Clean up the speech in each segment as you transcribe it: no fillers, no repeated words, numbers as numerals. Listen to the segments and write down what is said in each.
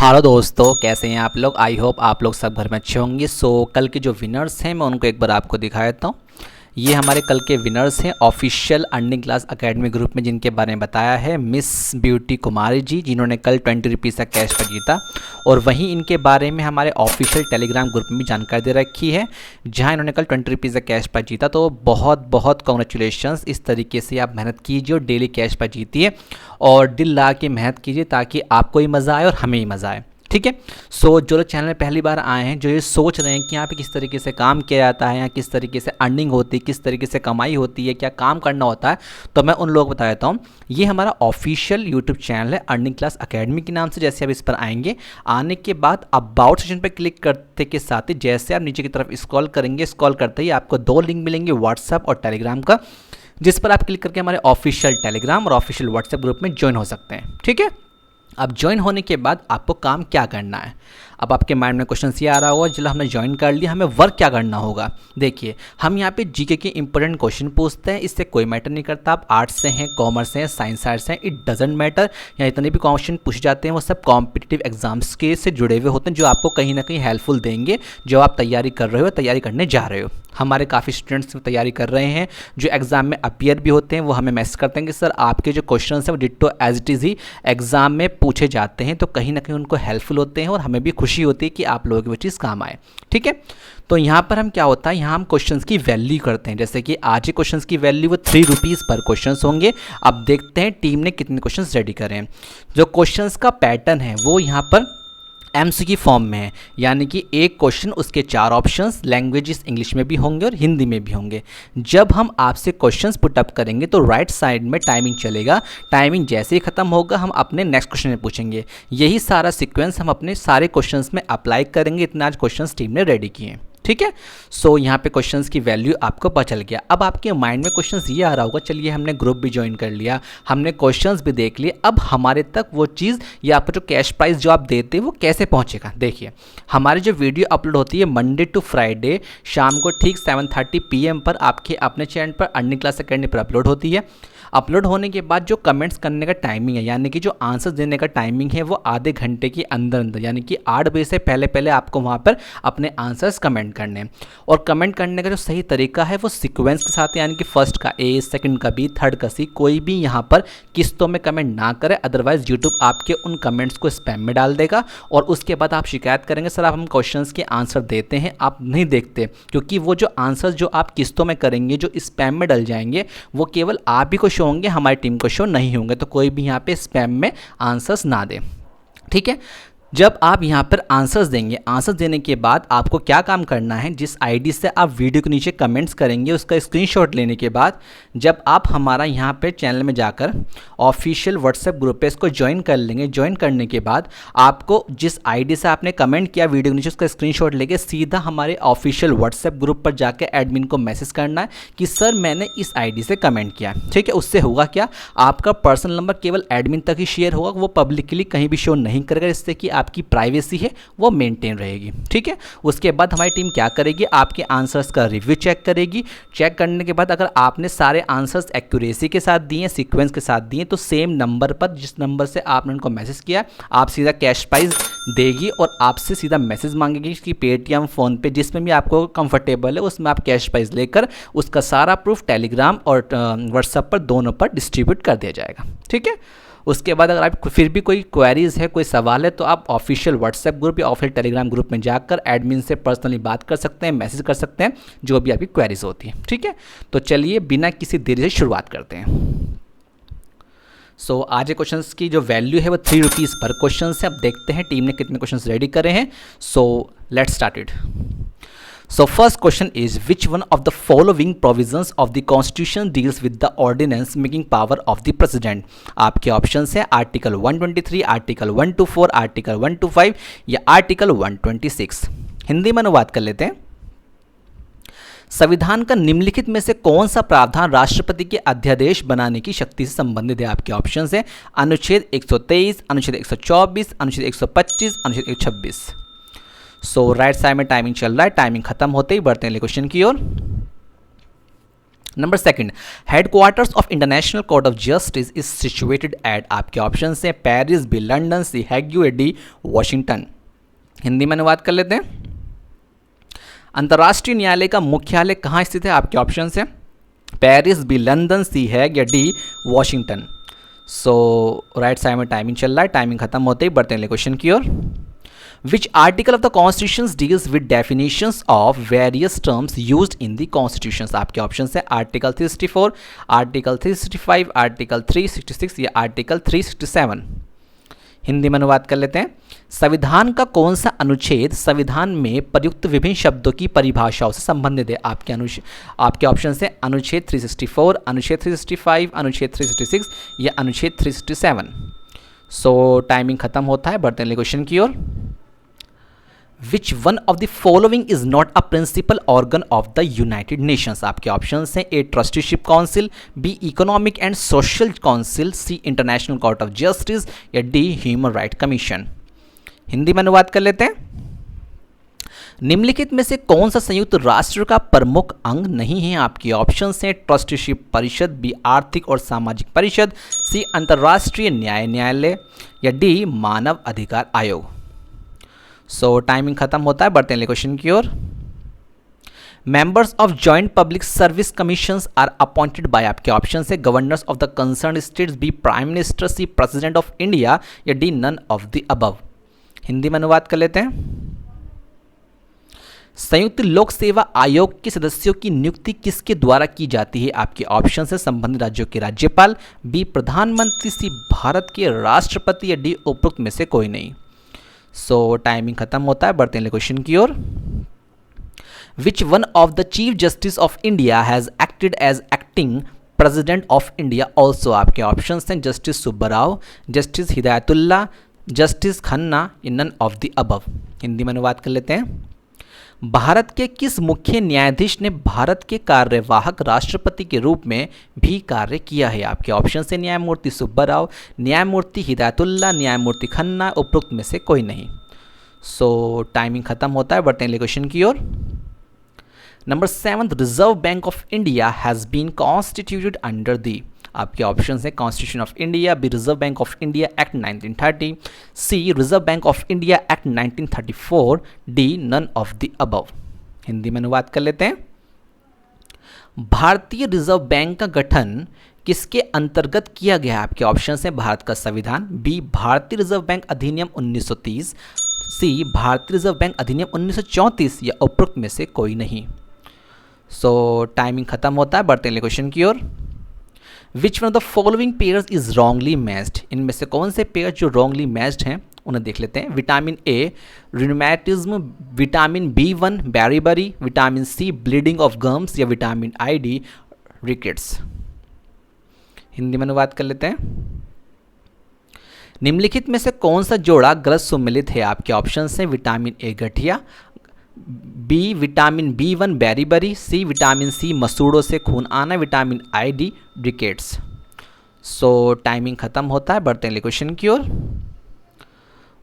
Hello दोस्तों, कैसे हैं आप लोग। आई होप आप लोग सब घर में अच्छे होंगे। कल के जो विनर्स हैं मैं उनको एक बार आपको दिखा देता हूँ। ये हमारे कल के विनर्स हैं official earning class academy group में, जिनके बारे में बताया है मिस ब्यूटी कुमारी जी, जिन्होंने कल 20 रुपीज़ का कैश पर जीता। और वहीं इनके बारे में हमारे ऑफिशियल टेलीग्राम ग्रुप में भी जानकारी दे रखी है, जहां इन्होंने कल 20 रुपीज़ का कैश पर जीता। तो बहुत बहुत कॉन्ग्रेचुलेशंस। इस तरीके से आप मेहनत कीजिए और डेली कैश पर जीतिए और दिल ला के मेहनत कीजिए, ताकि आपको ही मज़ा आए और हमें ही मज़ा आए। ठीक है। जो लोग चैनल में पहली बार आए हैं, जो ये सोच रहे हैं कि यहाँ पे किस तरीके से काम किया जाता है या किस तरीके से अर्निंग होती है, किस तरीके से कमाई होती है, क्या काम करना होता है, तो मैं उन लोगों को बता देता हूँ। ये हमारा ऑफिशियल यूट्यूब चैनल है अर्निंग क्लास एकेडमी के नाम से। जैसे आप इस पर आएंगे, आने के बाद अबाउट सेक्शन पर क्लिक करते के साथ ही जैसे आप नीचे की तरफ स्क्रॉल करेंगे, स्क्रॉल करते ही आपको 2 लिंक मिलेंगे, व्हाट्सएप और टेलीग्राम का, जिस पर आप क्लिक करके हमारे ऑफिशियल टेलीग्राम और ऑफिशियल व्हाट्सएप ग्रुप में ज्वाइन हो सकते हैं। ठीक है। अब ज्वाइन होने के बाद आपको काम क्या करना है। अब आपके माइंड में क्वेश्चन ये आ रहा होगा, चलो हमने ज्वाइन कर लिया, हमें वर्क क्या करना होगा। देखिए, हम यहाँ पे जीके के इंपॉर्टेंट क्वेश्चन पूछते हैं। इससे कोई मैटर नहीं करता आप आर्ट्स से हैं, कॉमर्स से हैं, साइंस आर्ट्स हैं, इट डजेंट मैटर। या इतने भी क्वेश्चन पूछे जाते हैं वो सब कॉम्पिटिटिव एग्जाम्स के से जुड़े हुए होते हैं, जो आपको कहीं ना कहीं हेल्पफुल देंगे जो आप तैयारी कर रहे हो, तैयारी करने जा रहे हो। हमारे काफ़ी स्टूडेंट्स तैयारी कर रहे हैं जो एग्ज़ाम में अपीयर भी होते हैं, वो हमें मैसेज करते हैं कि सर आपके जो क्वेश्चन हैं वो डिट्टो एज इट इज़ ही एग्ज़ाम में पूछे जाते हैं। तो कहीं ना कहीं उनको हेल्पफुल होते हैं और हमें भी खुशी होती है कि आप लोगों की वो चीज़ काम आए। ठीक है। तो यहाँ पर हम क्या होता है, यहाँ हम क्वेश्चंस की वैल्यू करते हैं। जैसे कि आज के क्वेश्चंस की वैल्यू वो 3 रुपीज़ पर क्वेश्चंस होंगे। अब देखते हैं टीम ने कितने क्वेश्चंस रेडी करे हैं। जो क्वेश्चंस का पैटर्न है वो यहाँ पर एमसीक्यू फॉर्म में है, यानी कि एक क्वेश्चन उसके 4 ऑप्शंस, लैंग्वेजेस इंग्लिश में भी होंगे और हिंदी में भी होंगे। जब हम आपसे क्वेश्चंस पुटअप करेंगे तो राइट साइड में टाइमिंग चलेगा। टाइमिंग जैसे ही खत्म होगा हम अपने नेक्स्ट क्वेश्चन में पूछेंगे। यही सारा सीक्वेंस हम अपने सारे क्वेश्चंस में अप्लाई करेंगे। इतना आज क्वेश्चंस टीम ने रेडी किए हैं। ठीक है। यहाँ पे क्वेश्चंस की वैल्यू आपको पता चल गया। अब आपके माइंड में क्वेश्चंस ये आ रहा होगा, चलिए हमने ग्रुप भी ज्वाइन कर लिया, हमने क्वेश्चंस भी देख लिए, अब हमारे तक वो चीज़ या आपको जो कैश प्राइस जो आप देते हैं वो कैसे पहुंचेगा। देखिए, हमारी जो वीडियो अपलोड होती है मंडे टू फ्राइडे शाम को ठीक 7:30 PM पर आपके अपने चैनल पर अर्निंग क्लास एकेडमी पर अपलोड होती है। अपलोड होने के बाद जो कमेंट्स करने का टाइमिंग है, यानी कि जो आंसर देने का टाइमिंग है, वो आधे घंटे के अंदर अंदर, यानी कि 8 बजे से पहले पहले आपको वहाँ पर अपने आंसर्स कमेंट करने हैं। और कमेंट करने का जो सही तरीका है वो सीक्वेंस के साथ, यानी कि फर्स्ट का ए, सेकंड का बी, थर्ड का सी। कोई भी यहाँ पर किस्तों में कमेंट ना करे, अदरवाइज यूट्यूब आपके उन कमेंट्स को स्पैम में डाल देगा और उसके बाद आप शिकायत करेंगे, सर आप हम क्वेश्चंस के आंसर देते हैं, आप नहीं देखते। क्योंकि वो जो आंसर जो आप किस्तों में करेंगे, जो स्पैम में डल जाएंगे, वो केवल आप ही को शो होंगे, हमारी टीम को शो नहीं होंगे। तो कोई भी यहाँ पे स्पैम में आंसर्स ना दे। ठीक है। जब आप यहाँ पर आंसर्स देंगे, आंसर्स देने के बाद आपको क्या काम करना है, जिस आईडी से आप वीडियो के नीचे कमेंट्स करेंगे उसका स्क्रीनशॉट लेने के बाद जब आप हमारा यहाँ पे चैनल में जाकर ऑफिशियल व्हाट्सएप ग्रुप पे इसको ज्वाइन कर लेंगे। ज्वाइन करने के बाद आपको जिस आईडी से आपने कमेंट किया वीडियो के नीचे, उसका स्क्रीनशॉट लेके सीधा हमारे ऑफिशियल व्हाट्सएप ग्रुप पर जाकर एडमिन को मैसेज करना है कि सर मैंने इस आई से कमेंट किया। ठीक है। उससे होगा क्या, आपका पर्सनल नंबर केवल एडमिन तक ही शेयर होगा, वो पब्लिकली कहीं भी शो नहीं करेगा, जिससे कि आपकी प्राइवेसी है वो मेंटेन रहेगी। ठीक है। उसके बाद हमारी टीम क्या करेगी, आपके आंसर्स का रिव्यू चेक करेगी। चेक करने के बाद अगर आपने सारे आंसर्स एक्यूरेसी के साथ दिए, सीक्वेंस के साथ दिए, तो सेम नंबर पर, जिस नंबर से आपने उनको मैसेज किया, आप सीधा कैश प्राइज देगी और आपसे सीधा मैसेज मांगेगी कि पेटीएम, फ़ोन पे, जिसमें भी आपको कंफर्टेबल है उसमें आप कैश प्राइज लेकर उसका सारा प्रूफ टेलीग्राम और व्हाट्सएप पर दोनों पर डिस्ट्रीब्यूट कर दिया जाएगा। ठीक है। उसके बाद अगर आप फिर भी कोई क्वेरीज है, कोई सवाल है, तो आप ऑफिशियल व्हाट्सएप ग्रुप या ऑफिशियल टेलीग्राम ग्रुप में जाकर एडमिन से पर्सनली बात कर सकते हैं, मैसेज कर सकते हैं, जो भी आपकी क्वेरीज होती है। ठीक है। तो चलिए बिना किसी देरी से शुरुआत करते हैं। आज के क्वेश्चंस की जो वैल्यू है वो 3 रुपीज़ पर क्वेश्चन है। अब देखते हैं टीम ने कितने क्वेश्चंस रेडी करे हैं। Let's start it. First question is, which one of the following provisions of the Constitution deals with the ordinance making power of the President? आपके ऑप्शंस है आर्टिकल 123, आर्टिकल 124, आर्टिकल 125 या article 126। Hindi में अनुवाद कर लेते हैं। संविधान का निम्नलिखित में से कौन सा प्रावधान राष्ट्रपति के अध्यादेश बनाने की शक्ति से संबंधित है? आपके ऑप्शंस है अनुच्छेद 123, अनुच्छेद 124, अनुच्छेद 125, अनुच्छेद 126। राइट साइड में टाइमिंग चल रहा है, टाइमिंग खत्म होते ही बढ़ते हैं क्वेश्चन की ओर। Number second, headquarters of International Court of Justice is situated at, आपके ऑप्शन से Paris, B London, C Hague, D Washington. Hindi में अनुवाद कर लेते हैं। अंतर्राष्ट्रीय न्यायालय का मुख्यालय कहाँ स्थित है? आपके ऑप्शन है पेरिस, बी लंदन, सी हैग या डी वॉशिंगटन। सो राइट साइड में टाइमिंग चल रहा है, टाइमिंग खत्म होते ही बढ़ते हैं क्वेश्चन की ओर। Which article of the Constitution deals with definitions of various terms used in the Constitutions? आपके ऑप्शन है आर्टिकल 364, आर्टिकल 365, आर्टिकल 366 या आर्टिकल 367। हिंदी में अनुवाद कर लेते हैं। संविधान का कौन सा अनुच्छेद संविधान में प्रयुक्त विभिन्न शब्दों की परिभाषाओं से संबंधित है? आपके ऑप्शन है अनुच्छेद 364, अनुच्छेद 365, अनुच्छेद 366 या अनुच्छेद 367। सो टाइमिंग खत्म होता है, बढ़ते हैं क्वेश्चन की ओर। Which one of the following is not a principal organ of the United Nations? आपके ऑप्शन हैं A Trusteeship Council, B Economic and Social Council, C International Court of Justice या D Human Right Commission. Hindi में अनुवाद कर लेते हैं। निम्नलिखित में से कौन सा संयुक्त राष्ट्र का प्रमुख अंग नहीं है? आपके ऑप्शन हैं ट्रस्टीशिप परिषद, बी आर्थिक और सामाजिक परिषद, सी अंतर्राष्ट्रीय न्यायालय या डी मानव अधिकार आयोग। सो टाइमिंग खत्म होता है, बढ़ते हैं क्वेश्चन की ओर। Members of joint public service commissions are appointed by, आपके ऑप्शन है governors of the concern states, B prime minister, C president of India या D none of the above. Hindi में अनुवाद कर लेते हैं। संयुक्त लोक सेवा आयोग के सदस्यों की नियुक्ति किसके द्वारा की जाती है? आपके ऑप्शन है संबंधित राज्यों के राज्यपाल, बी प्रधानमंत्री, सी भारत के राष्ट्रपति या डी उपरोक्त में से कोई नहीं। सो टाइमिंग खत्म होता है, बढ़ते हैं क्वेश्चन की ओर। Which one of the chief justice of India has acted as acting president of India also? आपके ऑप्शन हैं justice Subbarao, justice Hidayatullah, justice Khanna, none of the above. Hindi में अनुवाद कर लेते हैं। भारत के किस मुख्य न्यायाधीश ने भारत के कार्यवाहक राष्ट्रपति के रूप में भी कार्य किया है? आपके ऑप्शन से न्यायमूर्ति सुब्बाराव, न्यायमूर्ति हिदायतुल्ला, न्यायमूर्ति खन्ना, उपरोक्त में से कोई नहीं। सो टाइमिंग खत्म होता है, बढ़ते हैं क्वेश्चन की ओर। Number 7, reserve bank of India has been constituted under the, आपके ऑप्शन है constitution of India, B reserve bank of India act 1930, C reserve bank of India act 1934, D none of the above. Hindi में अनुवाद कर लेते हैं। भारतीय reserve bank का गठन किसके अंतर्गत किया गया? आपके ऑप्शन है भारत का संविधान, बी भारतीय रिजर्व बैंक अधिनियम 1930, सी भारतीय रिजर्व बैंक अधिनियम 1934 या उपरोक्त में से कोई नहीं। सो टाइमिंग खत्म होता है, बढ़ते हैं क्वेश्चन की ओर। Which one of the following pairs is wrongly matched? इनमें से कौन से पेयर जो रॉन्गली मैच्ड हैं उन्हें देख लेते हैं। Vitamin A rheumatism, vitamin B1 beriberi, vitamin C bleeding of gums या vitamin I D rickets. Hindi में अनुवाद कर लेते हैं। निम्नलिखित में से कौन सा जोड़ा गलत सुमेलित है? आपके ऑप्शन हैं विटामिन ए गठिया, B vitamin B1 beriberi, C vitamin C मसूड़ों से खून आना, vitamin I D rickets. So timing खत्म होता है, बढ़ते हैं क्वेश्चन की ओर।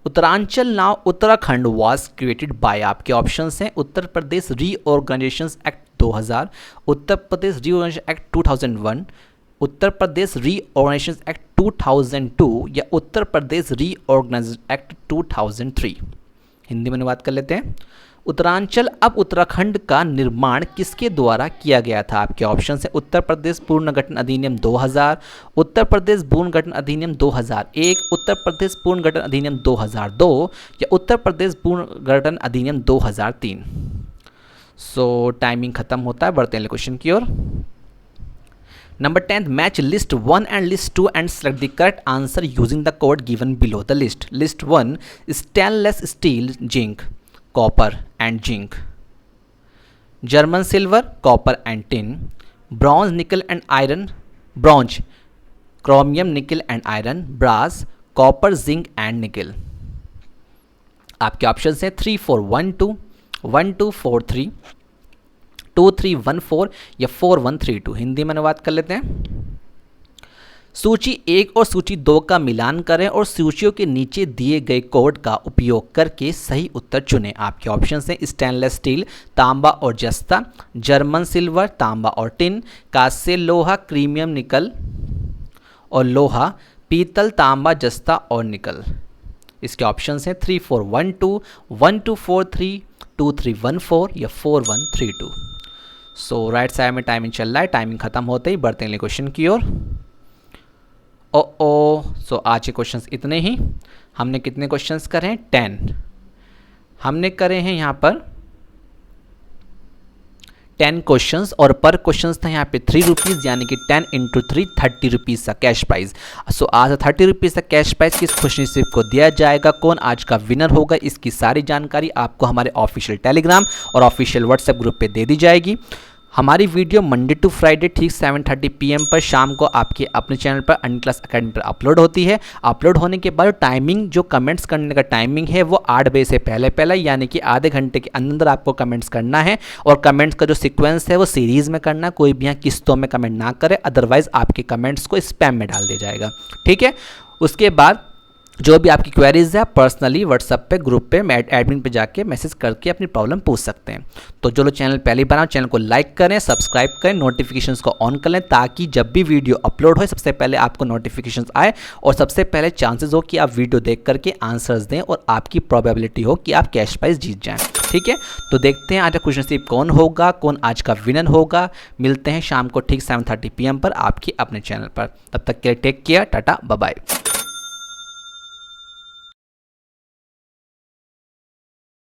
Uttaranchal now Uttarakhand was created by, आपके ऑप्शन हैं Uttar Pradesh reorganisation act 2000, Uttar Pradesh reorganisation act 2001, Uttar Pradesh reorganisation act 2002 या उत्तर प्रदेश रीऑर्गेनाइजेशन एक्ट 2003। हिंदी में अनुवाद कर लेते हैं। उत्तरांचल अब उत्तराखंड का निर्माण किसके द्वारा किया गया था? आपके ऑप्शन है उत्तर प्रदेश पुनर्गठन अधिनियम 2000, उत्तर प्रदेश पुनर्गठन अधिनियम 2001, उत्तर प्रदेश पुनर्गठन अधिनियम 2002 या उत्तर प्रदेश पुनर्गठन अधिनियम 2003। सो टाइमिंग खत्म होता है, बढ़ते हैं क्वेश्चन की ओर। Number 10, match list 1 and list 2 and select the correct answer using the code given below the list. List 1, stainless steel, zinc, copper and zinc. German silver, copper and tin. Bronze, nickel and iron. Bronze, chromium, nickel and iron. Brass, copper, zinc and nickel. आपके option हैं 3 4 1 2, 1 2 4 3, 2 3 1 4 या 4 1 3 2। हिंदी में अनुवाद कर लेते हैं। सूची 1 और सूची 2 का मिलान करें और सूचियों के नीचे दिए गए कोड का उपयोग करके सही उत्तर चुनें। आपके ऑप्शन हैं स्टेनलेस स्टील, तांबा और जस्ता, जर्मन सिल्वर, तांबा और टिन, कांस्य लोहा, क्रीमियम निकल और लोहा, पीतल, तांबा, जस्ता और निकल। इसके ऑप्शन हैं 3412, 1243, 2314 या 4132। सो राइट साइड में टाइमिंग चल रहा है, टाइमिंग खत्म होते ही बढ़ते हैं क्वेश्चन की ओर। सो आज के क्वेश्चंस इतने ही। हमने कितने क्वेश्चंस करे हैं? 10 हमने करे हैं यहाँ पर 10 क्वेश्चंस और पर क्वेश्चंस था यहाँ पे 3 रुपीज़, यानी कि 10 × 3 30 रुपीज़ का कैश प्राइज। सो आज 30 रुपीज़ का कैश प्राइज किस खुशनसीब को दिया जाएगा, कौन आज का विनर होगा, इसकी सारी जानकारी आपको हमारे ऑफिशियल टेलीग्राम और ऑफिशियल व्हाट्सएप ग्रुप पे दे दी जाएगी। हमारी वीडियो मंडे टू फ्राइडे ठीक 7:30 PM पर शाम को आपके अपने चैनल पर अर्निंग क्लास अकेडमी पर अपलोड होती है। अपलोड होने के बाद टाइमिंग, जो कमेंट्स करने का टाइमिंग है वो 8 बजे से पहले यानी कि आधे घंटे के अंदर आपको कमेंट्स करना है। और कमेंट्स का जो सीक्वेंस है वो सीरीज़ में करना, कोई भी यहाँ किस्तों में कमेंट ना करे, अदरवाइज आपके कमेंट्स को स्पैम में डाल दिया जाएगा। ठीक है, उसके बाद जो भी आपकी क्वेरीज है पर्सनली व्हाट्सएप पे ग्रुप पे एडमिन पे जाके मैसेज करके अपनी प्रॉब्लम पूछ सकते हैं। तो जो लोग चैनल पहली बार चैनल को लाइक करें, सब्सक्राइब करें, नोटिफिकेशंस को ऑन कर लें, ताकि जब भी वीडियो अपलोड हो सबसे पहले आपको नोटिफिकेशंस आए और सबसे पहले चांसेस हो कि आप वीडियो देख करके आंसर्स दें और आपकी प्रोबेबिलिटी हो कि आप कैश प्राइज जीत जाएँ। ठीक है, तो देखते हैं आज का खुशनसीब कौन होगा, कौन आज का विनर होगा। मिलते हैं शाम को ठीक 7:30 PM पर आपके अपने चैनल पर। तब तक के लिए take care, tata, bye bye.